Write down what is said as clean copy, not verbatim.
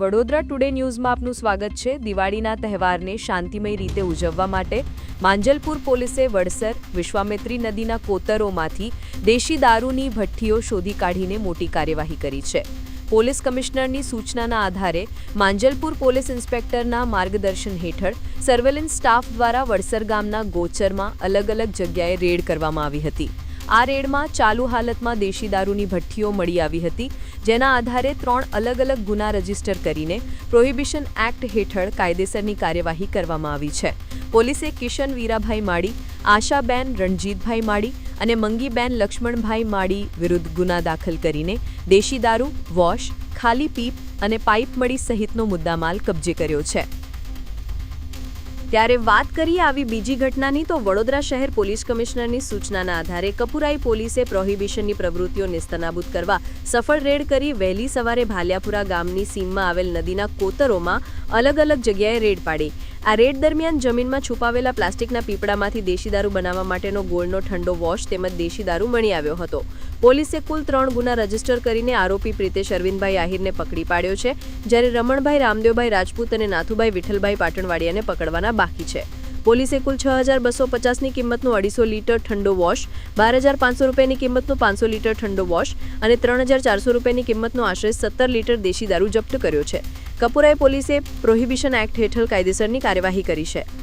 Vadodara today ન્યૂઝમાં આપનું સ્વાગત છે। દિવાળીના તહેવારને શાંતિમય રીતે ઉજવવા માટે માંજલપુર પોલીસે વડસર વિશ્વામિત્રી નદીના કોતરોમાંથી દેશી દારૂની ભઠ્ઠીઓ શોધી કાઢીને મોટી કાર્યવાહી કરી છે। પોલીસ કમિશનરની સૂચનાના આધારે માંજલપુર પોલીસ ઇન્સ્પેક્ટરના માર્ગદર્શન હેઠળ સર્વેલન્સ સ્ટાફ દ્વારા વડસર ગામના ગોચરમાં અલગ અલગ જગ્યાએ રેડ કરવામાં આવી હતી। આ રેડમાં ચાલુ હાલતમાં દેશી દારૂની ભઠ્ઠીઓ મળી આવી હતી, જેના આધારે 3 અલગ અલગ ગુના રજીસ્ટર કરીને પ્રોહિબિશન એક્ટ હેઠળ કાયદેસરની કાર્યવાહી કરવામાં આવી છે। પોલીસે કિશન વીરાભાઈ માળી, આશાબેન રણજીતભાઈ માળી અને મંગીબેન લક્ષ્મણભાઈ માળી વિરુદ્ધ ગુના દાખલ કરીને દેશી દારૂ, વોશ, ખાલી પીપ અને પાઇપ મળી સહિતનો મુદ્દામાલ કબજે કર્યો છે। ત્યારે વાત કરીએ આવી બીજી ઘટનાની તો વડોદરા શહેર પોલીસ કમિશનરની સૂચનાના આધારે કપુરાઈ પોલીસે પ્રોહિબિશનની પ્રવૃત્તિઓ નેસ્તનાબૂદ કરવા સફળ રેડ કરી વહેલી સવારે ભાલિયાપુરા ગામની સીમમાં આવેલ નદીના કોતરોમાં અલગ અલગ જગ્યાએ રેડ પાડી। આ રેડ દરમિયાન જમીનમાં છુપાવેલા પ્લાસ્ટિકના પીપળામાંથી દેશી દારૂ બનાવવા માટેનો ગોળનો ઠંડો વોશ તેમજ દેશી દારૂ મળી આવ્યો હતો। પોલીસે કુલ 3 ગુના રજીસ્ટર કરીને આરોપી પ્રિતેશ અરવિંદભાઈ આહિરને પકડી પાડ્યો છે, જ્યારે રમણભાઈ રામદેવભાઈ રાજપૂત અને નાથુભાઈ વિઠ્ઠલભાઈ પાટણવાડિયાને પકડવાના બાકી છે। પોલીસે કુલ 6250ની કિંમતનું 250 લીટર ઠંડો વોશ, 12500 રૂપિયાની કિંમતનું 500 લીટર ઠંડો વોશ અને 3400 રૂપિયાની કિંમતનો આશરે 17 લીટર દેશી દારૂ જપ્ત કર્યો છે। કપુરાઈ પોલીસે પ્રોહિબિશન એક્ટ હેઠળ કાયદેસરની કાર્યવાહી કરી છે।